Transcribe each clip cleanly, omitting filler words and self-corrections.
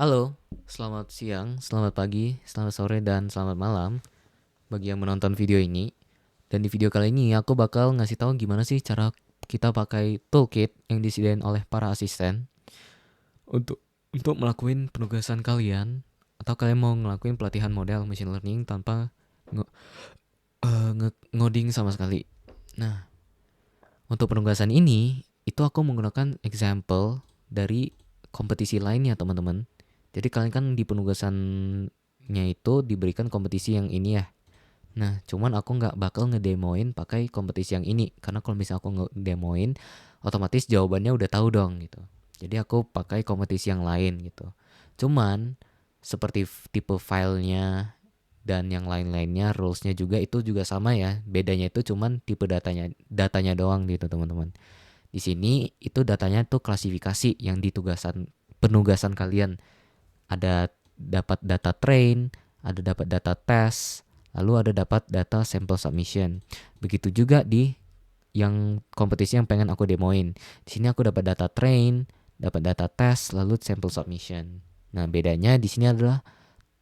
Halo, selamat siang, selamat pagi, selamat sore, dan selamat malam bagi yang menonton video ini. Dan di video kali ini aku bakal ngasih tahu gimana sih cara kita pakai toolkit yang disediain oleh para asisten untuk melakukan penugasan kalian atau kalian mau ngelakuin pelatihan model machine learning tanpa nge- ngoding sama sekali. Nah, untuk penugasan ini itu aku menggunakan example dari kompetisi lainnya teman-teman. Jadi kalian kan di penugasannya itu diberikan kompetisi yang ini ya. Nah, cuman aku nggak bakal ngedemoin pakai kompetisi yang ini karena kalau misalnya aku ngedemoin, otomatis jawabannya udah tahu dong gitu. Jadi aku pakai kompetisi yang lain gitu. Cuman seperti tipe filenya dan yang lain-lainnya, rulesnya juga itu juga sama ya. Bedanya itu cuman tipe datanya doang gitu teman-teman. Di sini itu datanya tuh klasifikasi yang penugasan kalian. Ada dapat data train, ada dapat data test, lalu ada dapat data sample submission. Begitu juga di yang kompetisi yang pengen aku demoin. Di sini aku dapat data train, dapat data test, lalu sample submission. Nah, bedanya di sini adalah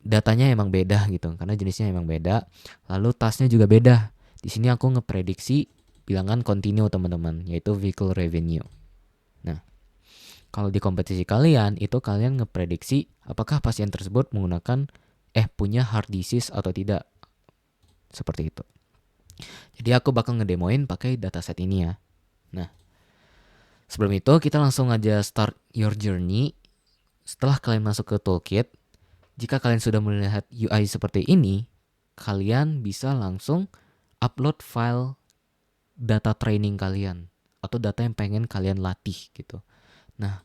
datanya emang beda gitu, karena jenisnya emang beda. Lalu tasknya juga beda. Di sini aku ngeprediksi bilangan continue teman-teman, yaitu vehicle revenue. Nah, kalau di kompetisi kalian, itu kalian ngeprediksi apakah pasien tersebut punya heart disease atau tidak. Seperti itu. Jadi aku bakal ngedemoin pakai dataset ini ya. Nah, sebelum itu kita langsung aja start your journey. Setelah kalian masuk ke toolkit, jika kalian sudah melihat UI seperti ini, kalian bisa langsung upload file data training kalian atau data yang pengen kalian latih gitu. Nah,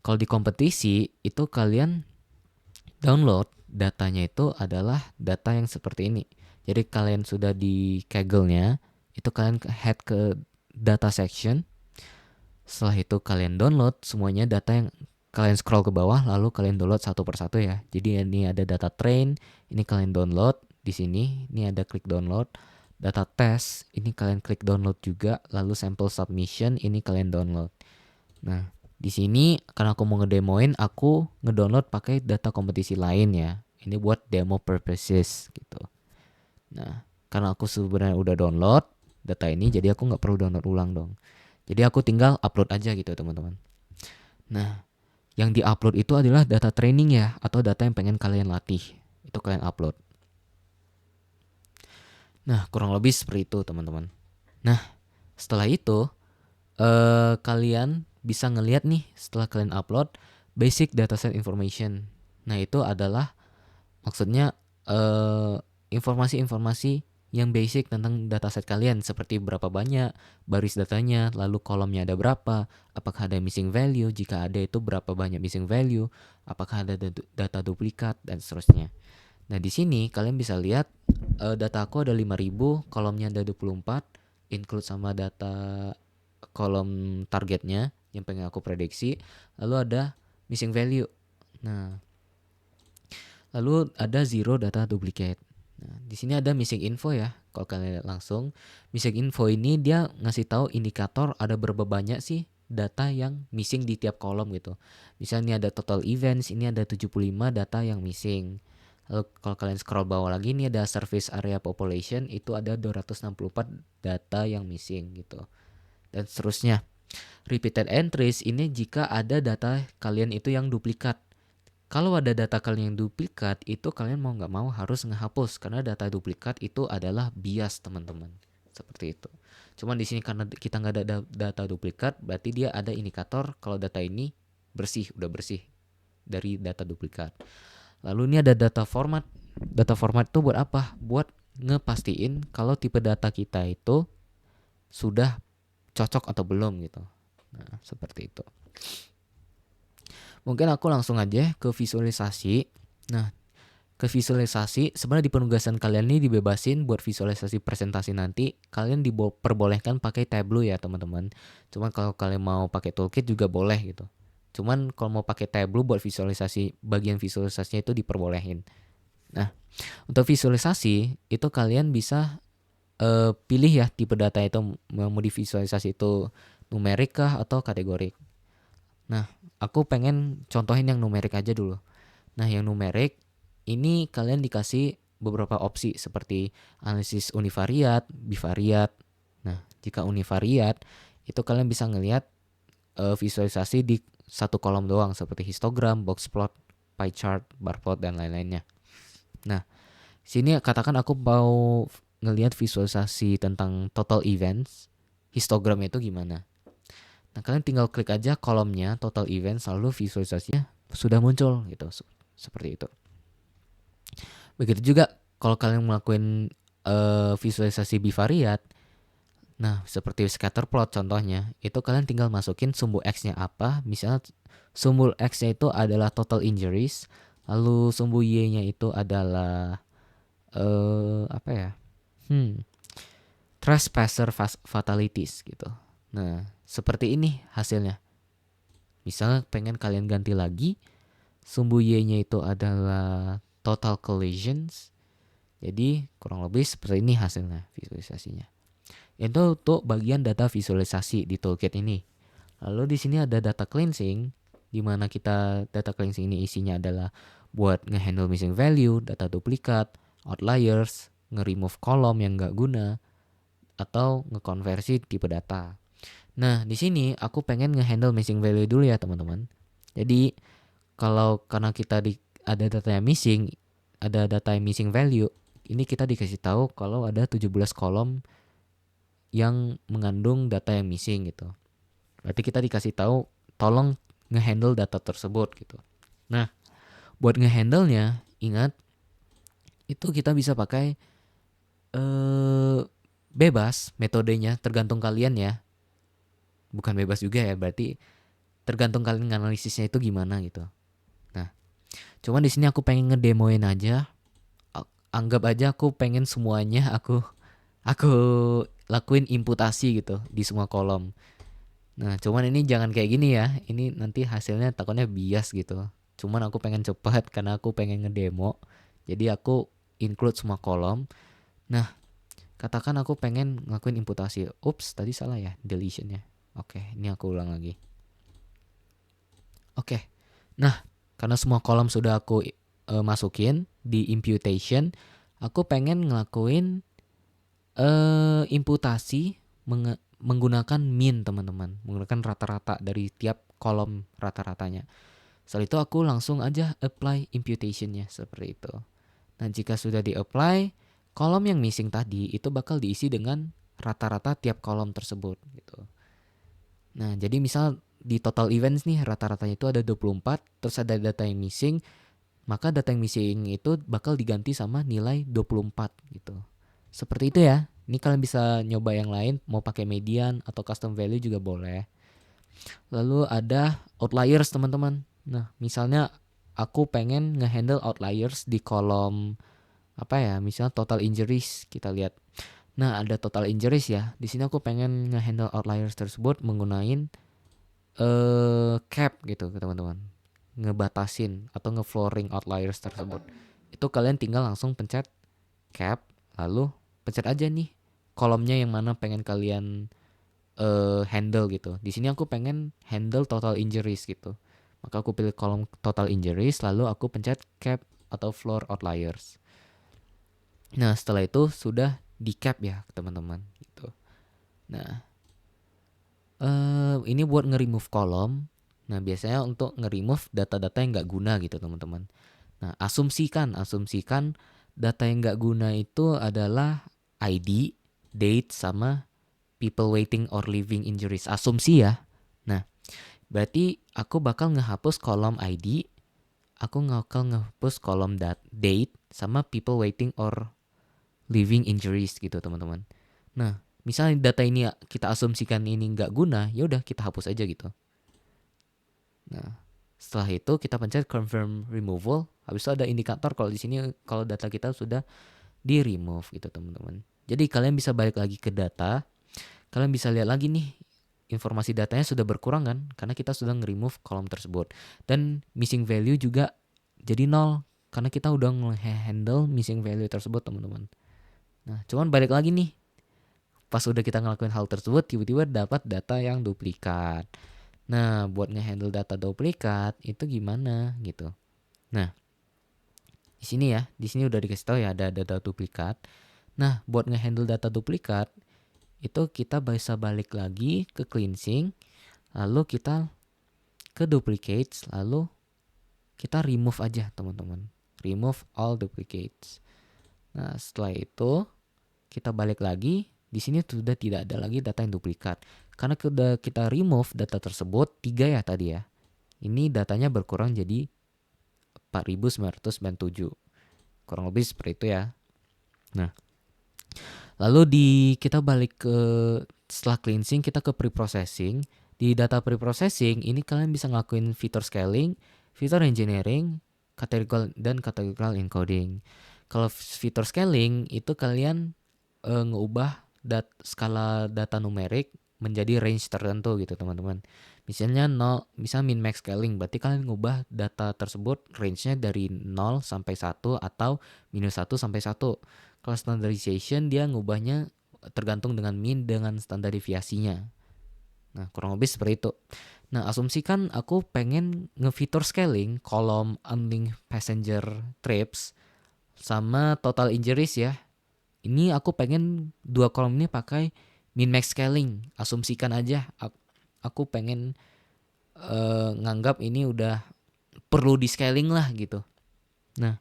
kalau di kompetisi itu kalian download datanya itu adalah data yang seperti ini. Jadi kalian sudah di Kaggle-nya, itu kalian head ke data section. Setelah itu kalian download semuanya data yang kalian scroll ke bawah lalu kalian download satu persatu ya. Jadi ini ada data train, ini kalian download di sini, ini ada klik download. Data test, ini kalian klik download juga, lalu sample submission ini kalian download. Nah, di sini karena aku mau ngedemoin, aku ngedownload pakai data kompetisi lain ya. Ini buat demo purposes gitu. Nah, karena aku sebenarnya udah download data ini, jadi aku nggak perlu download ulang dong. Jadi aku tinggal upload aja gitu teman-teman. Nah, yang di-upload itu adalah data training ya, atau data yang pengen kalian latih. Itu kalian upload. Nah, kurang lebih seperti itu teman-teman. Nah, setelah itu kalian bisa ngelihat nih setelah kalian upload basic dataset information. Nah, itu adalah maksudnya informasi-informasi yang basic tentang dataset kalian seperti berapa banyak baris datanya, lalu kolomnya ada berapa, apakah ada missing value, jika ada itu berapa banyak missing value, apakah ada data duplikat dan seterusnya. Nah, di sini kalian bisa lihat data aku ada 5.000, kolomnya ada 24, include sama data kolom targetnya yang pengen aku prediksi, lalu ada missing value. Nah, lalu ada zero data duplicate. Nah, di sini ada missing info ya. Kalau kalian lihat langsung, missing info ini dia ngasih tahu indikator ada berapa banyak sih data yang missing di tiap kolom gitu. Misalnya ini ada total events, ini ada 75 data yang missing. Lalu kalau kalian scroll bawah lagi, ini ada surface area population, itu ada 264 data yang missing gitu. Dan seterusnya. Repeated entries ini jika ada data kalian itu yang duplikat. Kalau ada data kalian yang duplikat, itu kalian mau nggak mau harus ngehapus karena data duplikat itu adalah bias teman-teman. Seperti itu. Cuman di sini karena kita nggak ada data duplikat, berarti dia ada indikator kalau data ini bersih, udah bersih dari data duplikat. Lalu ini ada data format. Data format itu buat apa? Buat ngepastiin kalau tipe data kita itu sudah cocok atau belum gitu. Nah, seperti itu. Mungkin aku langsung aja ke visualisasi. Nah, ke visualisasi sebenarnya di penugasan kalian ini dibebasin buat visualisasi presentasi nanti. Kalian diperbolehkan pakai Tableau ya teman-teman. Cuman kalau kalian mau pakai toolkit juga boleh gitu. Cuman kalau mau pakai Tableau buat visualisasi, bagian visualisasinya itu diperbolehin. Nah, untuk visualisasi itu kalian bisa pilih ya tipe data itu mau divisualisasi itu numerik kah atau kategorik. Nah, aku pengen contohin yang numerik aja dulu. Nah, yang numerik ini kalian dikasih beberapa opsi seperti analisis univariat, bivariat. Nah, jika univariat itu kalian bisa ngelihat visualisasi di satu kolom doang seperti histogram, box plot, pie chart, bar plot dan lain-lainnya. Nah, sini katakan aku mau ngelihat visualisasi tentang total events, histogram itu gimana. Nah, kalian tinggal klik aja kolomnya total events lalu visualisasinya sudah muncul gitu. Seperti itu. Begitu juga kalau kalian melakukan visualisasi bivariat. Nah, seperti scatter plot contohnya, itu kalian tinggal masukin sumbu X-nya apa. Misalnya sumbu X-nya itu adalah total injuries, lalu sumbu Y-nya itu adalah apa ya? Trespasser fatalities gitu. Nah, seperti ini hasilnya. Misalnya pengen kalian ganti lagi, sumbu Y-nya itu adalah total collisions. Jadi kurang lebih seperti ini hasilnya visualisasinya. Itu untuk bagian data visualisasi di toolkit ini. Lalu di sini ada data cleansing, di mana kita data cleansing ini isinya adalah buat ngehandle missing value, data duplikat, outliers, nge-remove kolom yang nggak guna, atau ngekonversi tipe data. Nah, di sini aku pengen ngehandle missing value dulu ya teman-teman. Jadi karena kita ada data yang missing, ada data yang missing value, ini kita dikasih tahu kalau ada 17 kolom yang mengandung data yang missing gitu. Berarti kita dikasih tahu tolong ngehandle data tersebut gitu. Nah, buat ngehandle-nya ingat itu kita bisa pakai bebas metodenya, tergantung kalian ya. Bukan bebas juga ya, berarti tergantung kalian analisisnya itu gimana gitu. Nah, cuman di sini aku pengen ngedemoin aja. Anggap aja aku pengen semuanya aku lakuin imputasi gitu di semua kolom. Nah, cuman ini jangan kayak gini ya. Ini nanti hasilnya takutnya bias gitu. Cuman aku pengen cepat karena aku pengen ngedemo. Jadi aku include semua kolom. Nah, katakan aku pengen ngelakuin imputasi. Ups, tadi salah ya deletionnya. Oke, ini aku ulang lagi. Oke. Nah, karena semua kolom sudah aku masukin di imputation, aku pengen ngelakuin imputasi menggunakan mean teman-teman, menggunakan rata-rata dari tiap kolom rata-ratanya. Setelah itu aku langsung aja apply imputationnya seperti itu. Nah, jika sudah di-apply, kolom yang missing tadi itu bakal diisi dengan rata-rata tiap kolom tersebut gitu. Nah, jadi misal di total events nih rata-ratanya itu ada 24, terus ada data yang missing, maka data yang missing itu bakal diganti sama nilai 24 gitu. Seperti itu ya. Ini kalian bisa nyoba yang lain, mau pakai median atau custom value juga boleh. Lalu ada outliers teman-teman. Nah, misalnya aku pengen ngehandle outliers di kolom apa ya? Misalnya total injuries, kita lihat. Nah, ada total injuries ya. Di sini aku pengen ngehandle outliers tersebut menggunakan cap gitu teman-teman. Ngebatasin atau ngeflooring outliers tersebut. Itu kalian tinggal langsung pencet cap, lalu pencet aja nih kolomnya yang mana pengen kalian handle gitu. Di sini aku pengen handle total injuries gitu. Maka aku pilih kolom total injuries, lalu aku pencet cap atau floor outliers. Nah, setelah itu sudah di cap ya teman-teman gitu. Nah, ini buat nge-remove kolom. Nah, biasanya untuk nge-remove data-data yang nggak guna gitu teman-teman. Nah, asumsikan data yang nggak guna itu adalah ID, date, sama people waiting or leaving injuries. Asumsi ya. Nah, berarti aku bakal ngehapus kolom ID, aku bakal ngehapus kolom date, sama people waiting or leaving injuries gitu teman-teman. Nah, misalnya data ini kita asumsikan ini nggak guna, ya udah kita hapus aja gitu. Nah, setelah itu kita pencet confirm removal. Habis itu ada indikator kalau di sini kalau data kita sudah di remove gitu teman-teman. Jadi kalian bisa balik lagi ke data. Kalian bisa lihat lagi nih informasi datanya sudah berkurang kan karena kita sudah nge-remove kolom tersebut. Dan missing value juga jadi 0 karena kita udah nge-handle missing value tersebut teman-teman. Nah, cuman balik lagi nih. Pas udah kita ngelakuin hal tersebut tiba-tiba dapat data yang duplikat. Nah, buat ngehandle data duplikat itu gimana gitu. Nah, Di sini ya, di sini udah dikasih tahu ya ada data duplikat. Nah, buat ngehandle data duplikat itu kita bisa balik lagi ke cleansing, lalu kita ke duplicates, lalu kita remove aja teman-teman. Remove all duplicates. Nah, setelah itu kita balik lagi, di sini sudah tidak ada lagi data yang duplikat. Karena sudah kita remove data tersebut 3 ya tadi ya. Ini datanya berkurang jadi 4997. Kurang lebih seperti itu ya. Nah, lalu kita balik ke setelah cleansing kita ke preprocessing. Di data preprocessing ini kalian bisa ngelakuin fitur scaling, fitur engineering, categorical encoding. Kalau fitur scaling itu kalian ngeubah skala data numerik menjadi range tertentu gitu teman-teman. Misalnya 0, misal min max scaling, berarti kalian ngubah data tersebut range-nya dari 0 sampai 1 atau minus 1 sampai 1. Kalau standardization dia ngubahnya tergantung dengan min dengan standar deviasinya. Nah, kurang lebih seperti itu. Nah, asumsikan aku pengen ngefitur scaling kolom unlinked passenger trips sama total injuries ya. Ini aku pengen dua kolom ini pakai min max scaling. Asumsikan aja aku pengen nganggap ini udah perlu di scaling lah gitu. Nah,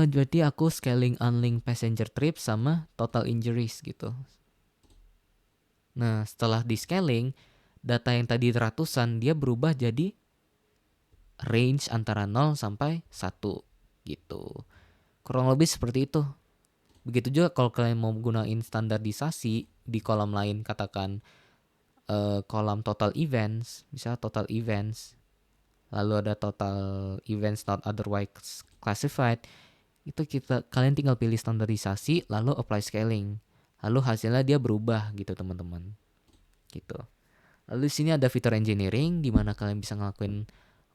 berarti aku scaling unlinked passenger trip sama total injuries gitu. Nah, setelah di scaling, data yang tadi ratusan dia berubah jadi range antara 0 sampai 1 gitu. Kurang lebih seperti itu. Begitu juga kalau kalian mau gunain standarisasi di kolom lain, katakan kolom total events, misalnya total events, lalu ada total events not otherwise classified, itu kalian tinggal pilih standarisasi lalu apply scaling, lalu hasilnya dia berubah gitu teman-teman gitu. Lalu di sini ada fitur engineering di mana kalian bisa ngelakuin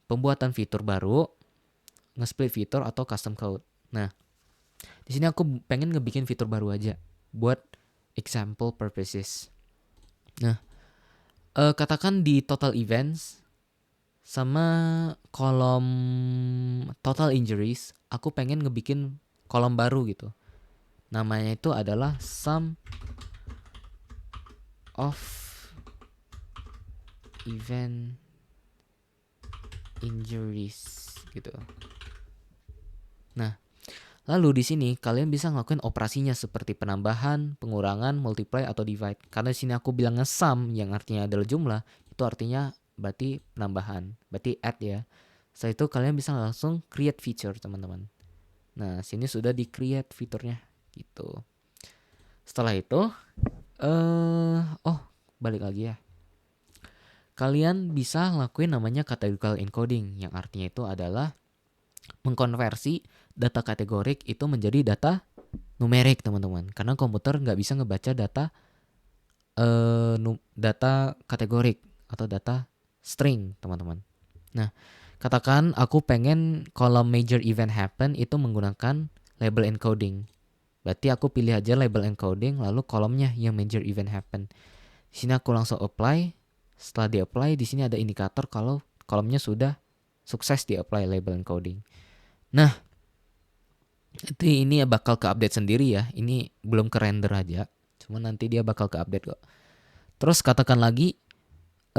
pembuatan fitur baru, nge-split fitur atau custom code. Nah, di sini aku pengen ngebikin fitur baru aja buat example purposes. Nah, katakan di total events sama kolom total injuries, aku pengen ngebikin kolom baru gitu. Namanya itu adalah sum of event injuries gitu. Nah, lalu di sini kalian bisa ngelakuin operasinya seperti penambahan, pengurangan, multiply atau divide. Karena di sini aku bilangnya sum yang artinya adalah jumlah, itu artinya berarti penambahan, berarti add ya. Setelah itu kalian bisa langsung create feature teman-teman. Nah, sini sudah di create fiturnya gitu. Setelah itu balik lagi ya. Kalian bisa ngelakuin namanya categorical encoding yang artinya itu adalah mengkonversi data kategorik itu menjadi data numerik teman-teman. Karena komputer nggak bisa ngebaca data data kategorik atau data string teman-teman. Nah, katakan aku pengen kolom major event happen itu menggunakan label encoding. Berarti aku pilih aja label encoding lalu kolomnya yang major event happen. Di sini aku langsung apply. Setelah di-apply di sini ada indikator kalau kolomnya sudah sukses di-apply label encoding. Nah, ini bakal ke-update sendiri ya. Ini belum ke-render aja. Cuma nanti dia bakal ke-update kok. Terus katakan lagi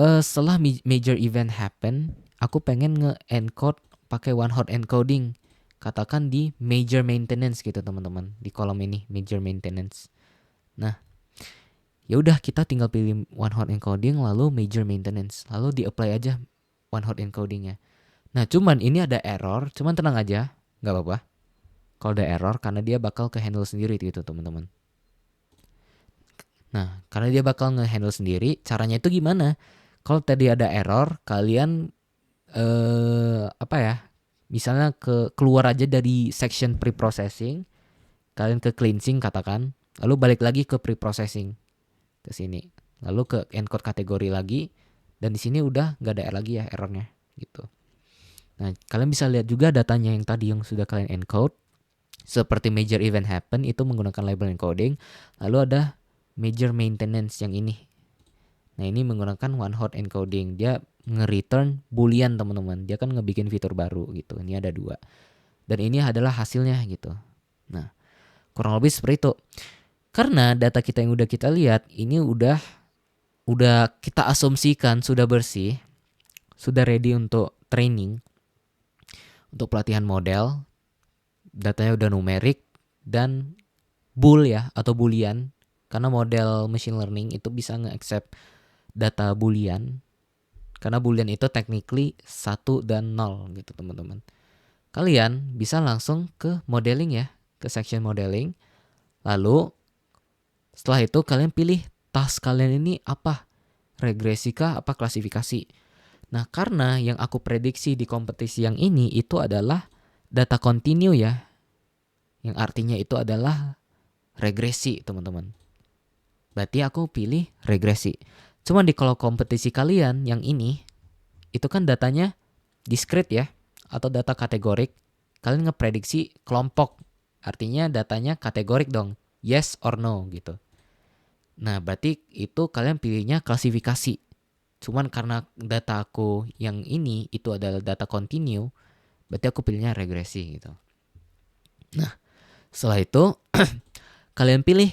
setelah major event happen, aku pengen nge-encode pakai one hot encoding. Katakan di major maintenance gitu teman-teman. Di kolom ini major maintenance. Nah, ya udah kita tinggal pilih one hot encoding lalu major maintenance, lalu di-apply aja one hot encodingnya. Nah, cuman ini ada error, cuman tenang aja, nggak apa-apa. Kalau ada error karena dia bakal ke-handle sendiri gitu teman-teman. Nah, karena dia bakal nge-handle sendiri, caranya itu gimana? Kalau tadi ada error, kalian misalnya keluar aja dari section preprocessing, kalian ke cleansing katakan, lalu balik lagi ke preprocessing ke sini, lalu ke encode kategori lagi, dan di sini udah nggak ada lagi ya errornya gitu. Nah, kalian bisa lihat juga datanya yang tadi yang sudah kalian encode seperti major event happen itu menggunakan label encoding, lalu ada major maintenance yang ini. Nah, ini menggunakan one hot encoding, dia nge-return boolean teman-teman, dia kan ngebikin fitur baru gitu. Ini ada 2. dan ini adalah hasilnya gitu. Nah, kurang lebih seperti itu. Karena data kita yang udah kita lihat ini udah kita asumsikan sudah bersih, sudah ready untuk training, untuk pelatihan model, datanya udah numerik dan bool ya atau boolean, karena model machine learning itu bisa nge-accept data boolean, karena boolean itu technically 1 dan 0 gitu teman-teman. Kalian bisa langsung ke modeling ya, ke section modeling. Lalu setelah itu kalian pilih task kalian ini apa, regresi kah apa klasifikasi. Nah, karena yang aku prediksi di kompetisi yang ini itu adalah data continue ya, yang artinya itu adalah regresi teman-teman. Berarti aku pilih regresi. Cuman di kalau kompetisi kalian yang ini, itu kan datanya discrete ya, atau data kategorik. Kalian ngeprediksi kelompok, artinya datanya kategorik dong, yes or no gitu. Nah, berarti itu kalian pilihnya klasifikasi. Cuman karena data aku yang ini itu adalah data continue, berarti aku pilihnya regresi gitu. Nah, setelah itu kalian pilih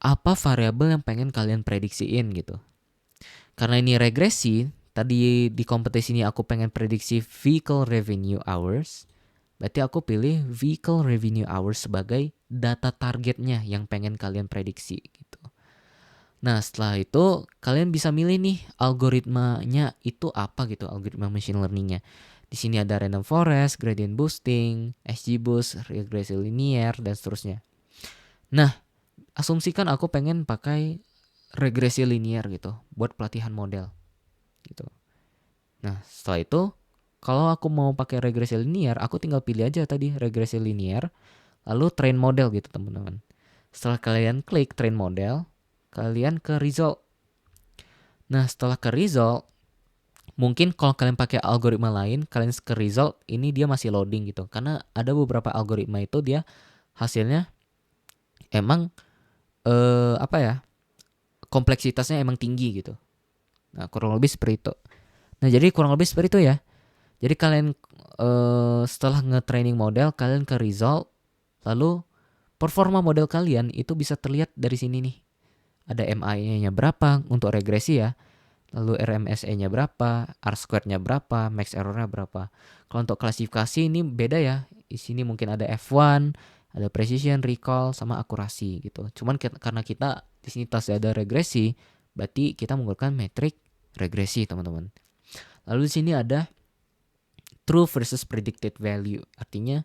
apa variabel yang pengen kalian prediksiin gitu. Karena ini regresi, tadi di kompetisi ini aku pengen prediksi vehicle revenue hours, berarti aku pilih vehicle revenue hours sebagai data targetnya yang pengen kalian prediksi gitu. Nah, setelah itu kalian bisa milih nih algoritmanya itu apa gitu, algoritma machine learningnya. Di sini ada random forest, gradient boosting, XGBoost, regresi linear, dan seterusnya. Nah, asumsikan aku pengen pakai regresi linear gitu buat pelatihan model gitu. Nah, setelah itu kalau aku mau pakai regresi linear, aku tinggal pilih aja tadi regresi linear, lalu train model gitu teman-teman. Setelah kalian klik train model, kalian ke result. Nah, setelah ke result, mungkin kalau kalian pakai algoritma lain, kalian ke result, ini dia masih loading gitu. Karena ada beberapa algoritma itu dia hasilnya emang apa ya, kompleksitasnya emang tinggi gitu. Nah, kurang lebih seperti itu. Nah, jadi kurang lebih seperti itu ya. Jadi kalian setelah nge-training model, kalian ke result, lalu performa model kalian itu bisa terlihat dari sini nih. Ada MI-nya berapa untuk regresi ya. Lalu RMSE-nya berapa, R-squared-nya berapa, max error-nya berapa. Kalau untuk klasifikasi ini beda ya. Di sini mungkin ada F1, ada precision, recall, sama akurasi gitu. Cuman karena kita di sini tasnya ada regresi, berarti kita menggunakan metrik regresi, teman-teman. Lalu di sini ada true versus predicted value. Artinya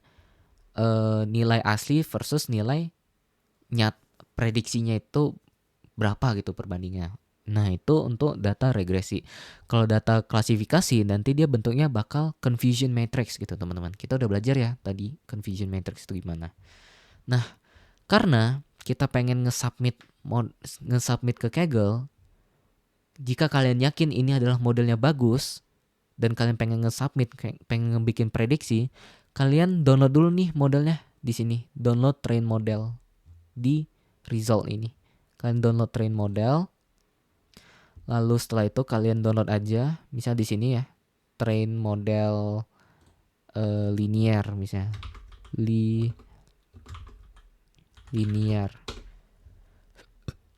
nilai asli versus nilai prediksinya itu berapa gitu perbandingannya. Nah, itu untuk data regresi. Kalau data klasifikasi nanti dia bentuknya bakal confusion matrix gitu, teman-teman. Kita udah belajar ya tadi confusion matrix itu gimana. Nah, karena kita pengen nge-submit ke Kaggle, jika kalian yakin ini adalah modelnya bagus dan kalian pengen nge-submit, pengen ngebikin prediksi, kalian download dulu nih modelnya di sini. Download train model di result ini. Kalian download train model. Lalu setelah itu kalian download aja, misal di sini ya, train model linear misalnya. Linear.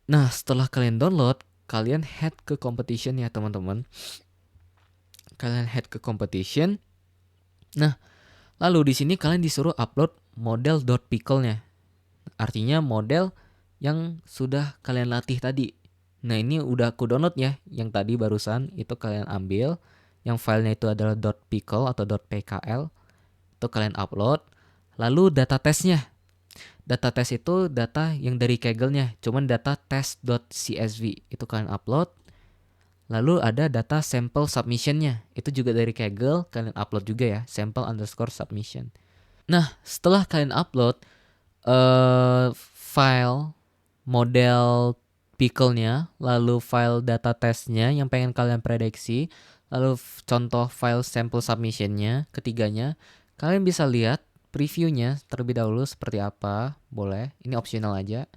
Nah, setelah kalian download, kalian head ke competition ya, teman-teman. Kalian head ke competition. Nah, lalu di sini kalian disuruh upload model.pickle-nya. Artinya model yang sudah kalian latih tadi. Nah, ini udah aku download ya, yang tadi barusan itu kalian ambil, yang filenya itu adalah .pickle atau .pkl, itu kalian upload. Lalu data testnya, data test itu data yang dari Kaggle-nya, cuman data test.csv itu kalian upload. Lalu ada data sample submission-nya, itu juga dari Kaggle, kalian upload juga ya, sample_submission. Nah, setelah kalian upload file model pickle-nya, lalu file data testnya yang pengen kalian prediksi, lalu contoh file sample submission-nya, ketiganya, kalian bisa lihat previewnya terlebih dahulu seperti apa, boleh, ini optional aja.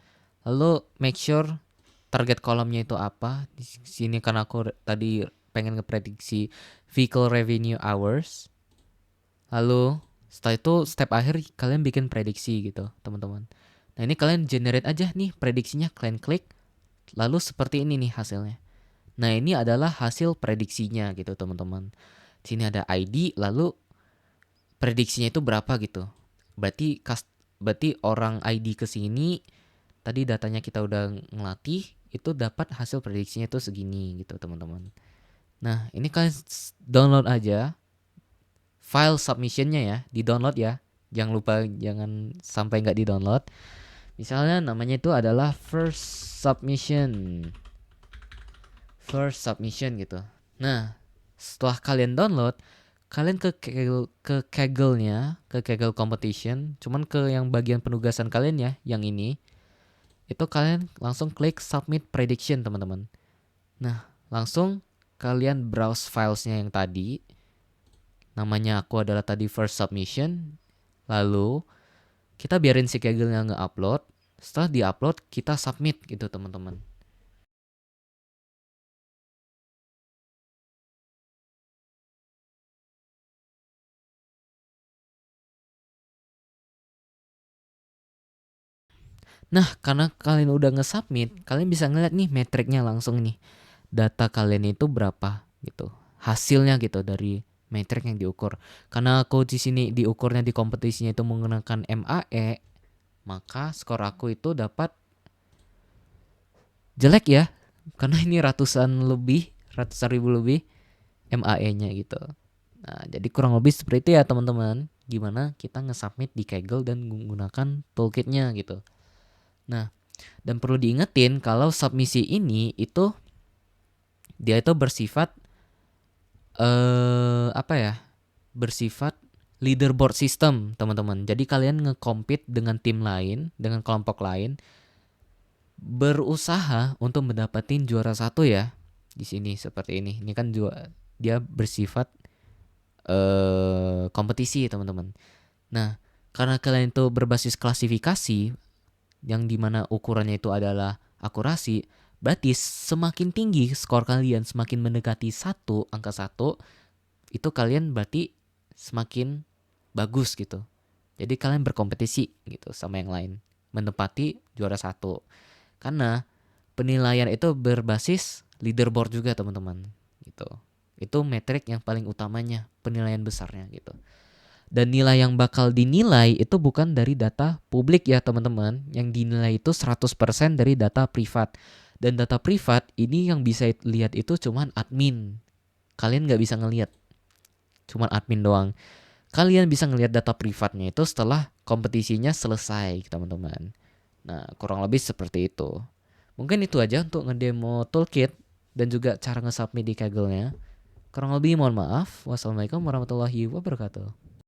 Lalu make sure target kolomnya itu apa. Di sini karena aku tadi pengen ngeprediksi vehicle revenue hours. Lalu Setelah itu step akhir kalian bikin prediksi gitu teman-teman. Nah ini kalian generate aja nih prediksinya, kalian klik, lalu seperti ini nih hasilnya. Nah ini adalah hasil prediksinya gitu teman-teman. Sini ada ID, lalu prediksinya itu berapa gitu. Berarti orang ID ke sini, tadi datanya kita udah ngelatih, itu dapat hasil prediksinya itu segini gitu teman-teman. Nah ini kalian download aja file submissionnya ya, di download ya. Jangan lupa, jangan sampai nggak di download. Misalnya namanya itu adalah first submission gitu. Nah setelah kalian download, kalian ke Kaggle-nya, ke Kaggle competition, cuman ke yang bagian penugasan kalian ya, yang ini. Itu kalian langsung klik submit prediction teman-teman. Nah langsung kalian browse filesnya yang tadi. Namanya aku adalah tadi first submission. Lalu kita biarin si Kaggle-nya nge-upload. Setelah di-upload kita submit gitu teman-teman. Nah karena kalian udah nge-submit, kalian bisa ngeliat nih metriknya langsung nih. Data kalian itu berapa gitu. Hasilnya gitu dari metrik yang diukur. Karena aku di sini diukurnya di kompetisinya itu menggunakan MAE, maka skor aku itu dapat jelek ya. Karena ini ratusan ribu lebih MAE-nya gitu. Nah, jadi kurang lebih seperti itu ya teman-teman. Gimana kita nge-submit di Kaggle dan menggunakan toolkitnya gitu. Nah, dan perlu diingetin kalau submisi ini itu dia itu bersifat bersifat leaderboard system, teman-teman. Jadi kalian nge-compete dengan tim lain, dengan kelompok lain, berusaha untuk mendapatkan juara satu ya. Di sini seperti ini. Ini kan juga dia bersifat kompetisi, teman-teman. Nah, karena kalian itu berbasis klasifikasi yang dimana ukurannya itu adalah akurasi, berarti semakin tinggi skor kalian, semakin mendekati angka 1, itu kalian berarti semakin bagus gitu. Jadi kalian berkompetisi gitu sama yang lain, menempati juara 1. Karena penilaian itu berbasis leaderboard juga teman-teman gitu. Itu metrik yang paling utamanya, penilaian besarnya gitu. Dan nilai yang bakal dinilai itu bukan dari data publik ya teman-teman. Yang dinilai itu 100% dari data privat. Dan data privat ini yang bisa lihat itu cuman admin. Kalian gak bisa ngelihat, cuman admin doang. Kalian bisa ngelihat data privatnya itu setelah kompetisinya selesai teman-teman. Nah kurang lebih seperti itu. Mungkin itu aja untuk ngedemo toolkit dan juga cara nge-submit di Kaggle-nya. Kurang lebih mohon maaf. Wassalamualaikum warahmatullahi wabarakatuh.